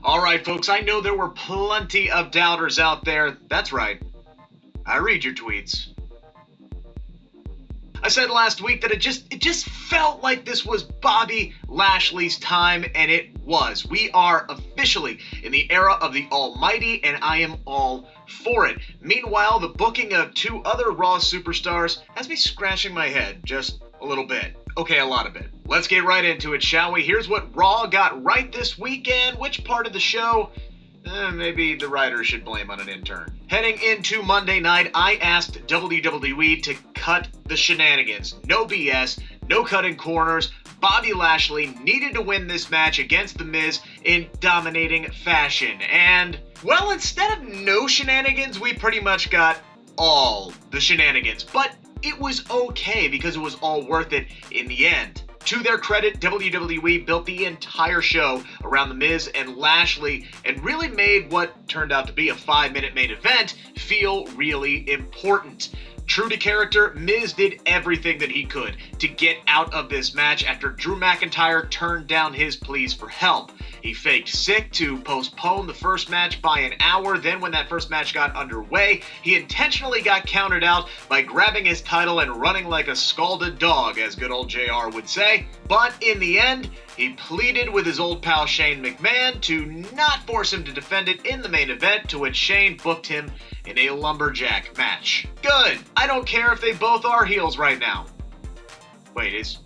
All right, folks, I know there were plenty of doubters out there. That's right. I read your tweets. I said last week that it just felt like this was Bobby Lashley's time, and it was. We are officially in the era of the Almighty, and I am all for it. Meanwhile, the booking of two other Raw superstars has me scratching my head just a little bit. Okay, a lot of it. Let's get right into it, shall we? Here's what Raw got right this weekend. Which part of the show? Maybe the writers should blame on an intern. Heading into Monday night, I asked WWE to cut the shenanigans. No BS, no cutting corners. Bobby Lashley needed to win this match against The Miz in dominating fashion. And, well, instead of no shenanigans, we pretty much got all the shenanigans. But it was okay because it was all worth it in the end. To their credit, WWE built the entire show around The Miz and Lashley and really made what turned out to be a 5-minute main event feel really important. True to character, Miz did everything that he could to get out of this match after Drew McIntyre turned down his pleas for help. He faked sick to postpone the first match by an hour. Then when that first match got underway, he intentionally got counted out by grabbing his title and running like a scalded dog, as good old JR would say. But in the end, he pleaded with his old pal Shane McMahon to not force him to defend it in the main event, to which Shane booked him in a lumberjack match. Good. I don't care if they both are heels right now. Wait, is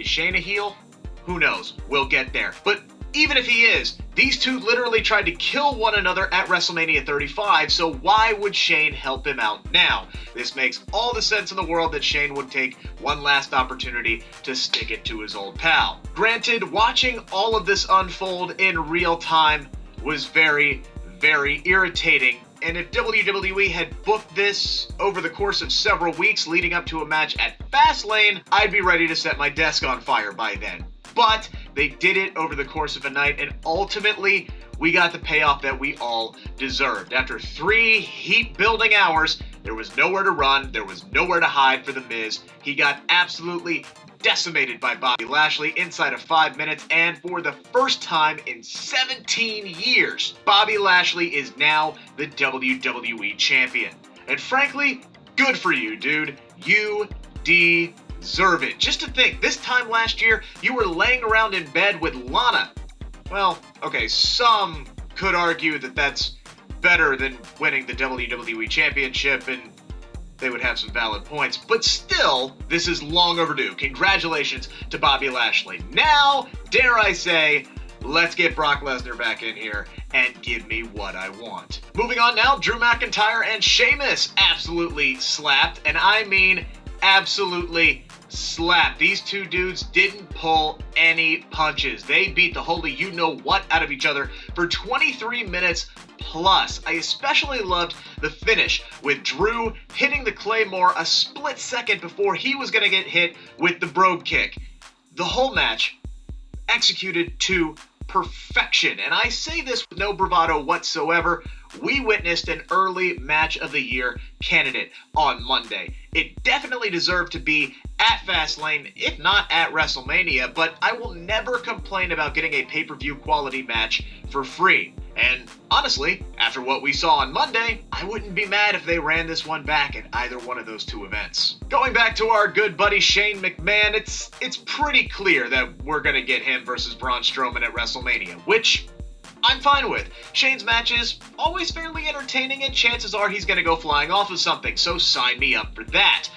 Shane a heel? Who knows? We'll get there. But even if he is, these two literally tried to kill one another at WrestleMania 35, so why would Shane help him out now? This makes all the sense in the world that Shane would take one last opportunity to stick it to his old pal. Granted, watching all of this unfold in real time was very, very irritating. And if WWE had booked this over the course of several weeks leading up to a match at Fastlane, I'd be ready to set my desk on fire by then. But they did it over the course of a night, and ultimately, we got the payoff that we all deserved. After 3 heat-building hours, there was nowhere to run, there was nowhere to hide for The Miz. He got absolutely decimated by Bobby Lashley inside of 5 minutes, and for the first time in 17 years, Bobby Lashley is now the WWE Champion. And frankly, good for you, dude. You deserve it. Just to think, this time last year, you were laying around in bed with Lana. Well, okay, some could argue that that's better than winning the WWE Championship, and they would have some valid points. But still, this is long overdue. Congratulations to Bobby Lashley. Now, dare I say, let's get Brock Lesnar back in here and give me what I want. Moving on now, Drew McIntyre and Sheamus absolutely slapped, and I mean absolutely slapped. These two dudes didn't pull any punches. They beat the holy you-know-what out of each other for 23 minutes plus. I especially loved the finish with Drew hitting the Claymore a split second before he was going to get hit with the Brogue Kick. The whole match executed to perfection, and I say this with no bravado whatsoever. We witnessed an early match of the year candidate on Monday. It definitely deserved to be at Fastlane, if not at WrestleMania, but I will never complain about getting a pay-per-view quality match for free. And honestly, after what we saw on Monday, I wouldn't be mad if they ran this one back at either one of those two events. Going back to our good buddy Shane McMahon, it's pretty clear that we're gonna get him versus Braun Strowman at WrestleMania, which I'm fine with. Shane's matches always fairly entertaining, and chances are he's gonna go flying off of something, so sign me up for that.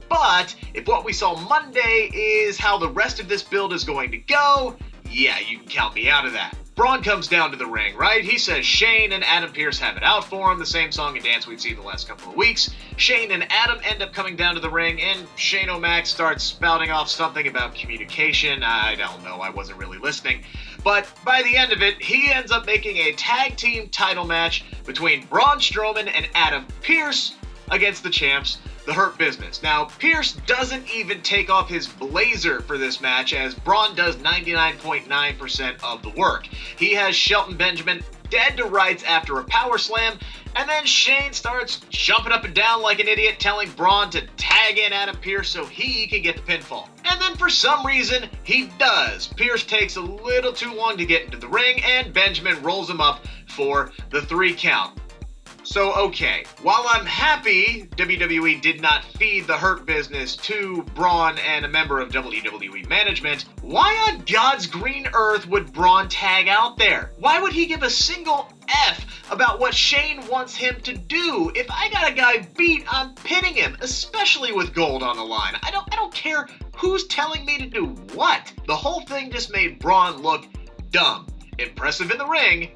But if what we saw Monday is how the rest of this build is going to go, yeah, you can count me out of that. Braun comes down to the ring, right? He says Shane and Adam Pearce have it out for him, the same song and dance we've seen the last couple of weeks. Shane and Adam end up coming down to the ring, and Shane O'Mac starts spouting off something about communication. I don't know, I wasn't really listening. But by the end of it, he ends up making a tag team title match between Braun Strowman and Adam Pearce against the champs, the Hurt Business. Now, Pearce doesn't even take off his blazer for this match, as Braun does 99.9% of the work. He has Shelton Benjamin dead to rights after a power slam, And then Shane starts jumping up and down like an idiot, telling Braun to tag in Adam Pearce so he can get the pinfall. And then for some reason, he does. Pearce takes a little too long to get into the ring, and Benjamin rolls him up for the 3 count. So, okay, while I'm happy WWE did not feed the Hurt Business to Braun and a member of WWE management, why on God's green earth would Braun tag out there? Why would he give a single F about what Shane wants him to do? If I got a guy beat, I'm pinning him, especially with gold on the line. I don't care who's telling me to do what. The whole thing just made Braun look dumb. Impressive in the ring,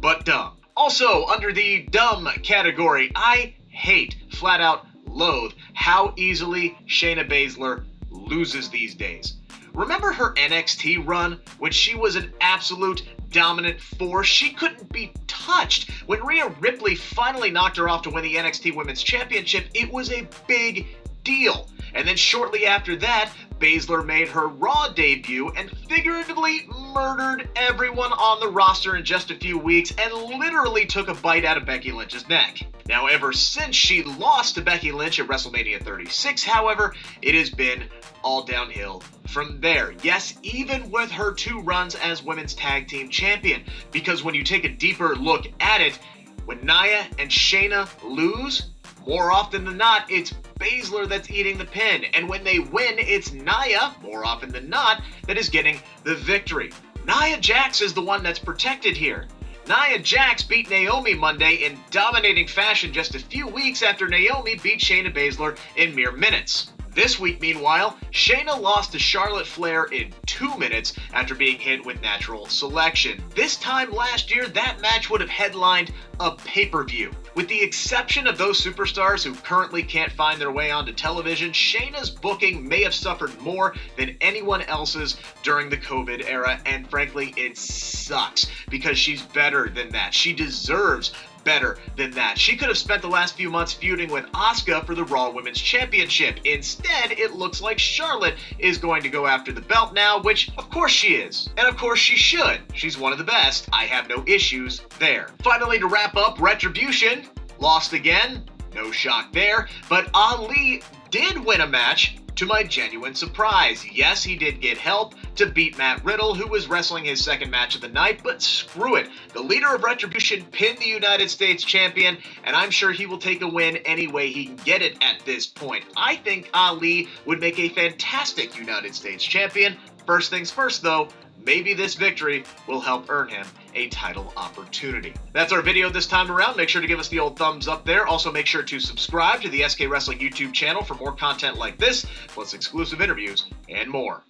but dumb. Also, under the dumb category, I hate, flat out loathe, how easily Shayna Baszler loses these days. Remember her NXT run when she was an absolute dominant force? She couldn't be touched. When Rhea Ripley finally knocked her off to win the NXT Women's Championship, it was a big deal. And then shortly after that, Baszler made her Raw debut and figuratively murdered everyone on the roster in just a few weeks and literally took a bite out of Becky Lynch's neck. Now, ever since she lost to Becky Lynch at WrestleMania 36, however, it has been all downhill from there. Yes, even with her 2 runs as Women's Tag Team Champion, because when you take a deeper look at it, when Nia and Shayna lose, more often than not, it's Baszler that's eating the pin. And when they win, it's Nia, more often than not, that is getting the victory. Nia Jax is the one that's protected here. Nia Jax beat Naomi Monday in dominating fashion just a few weeks after Naomi beat Shayna Baszler in mere minutes. This week, meanwhile, Shayna lost to Charlotte Flair in 2 minutes after being hit with natural selection. This time last year, that match would have headlined a pay-per-view. With the exception of those superstars who currently can't find their way onto television, Shayna's booking may have suffered more than anyone else's during the COVID era, and frankly, it sucks because she's better than that. She deserves better than that. She could have spent the last few months feuding with Asuka for the Raw Women's Championship. Instead, it looks like Charlotte is going to go after the belt now, which of course she is. And of course she should. She's one of the best. I have no issues there. Finally, to wrap up, Retribution lost again. No shock there. But Ali did win a match, to my genuine surprise. Yes, he did get help to beat Matt Riddle, who was wrestling his second match of the night, but screw it. The leader of Retribution pinned the United States champion, and I'm sure he will take a win any way he can get it at this point. I think Ali would make a fantastic United States champion. First things first, though, maybe this victory will help earn him a title opportunity. That's our video this time around. Make sure to give us the old thumbs up there. Also, make sure to subscribe to the SK Wrestling YouTube channel for more content like this, plus exclusive interviews and more.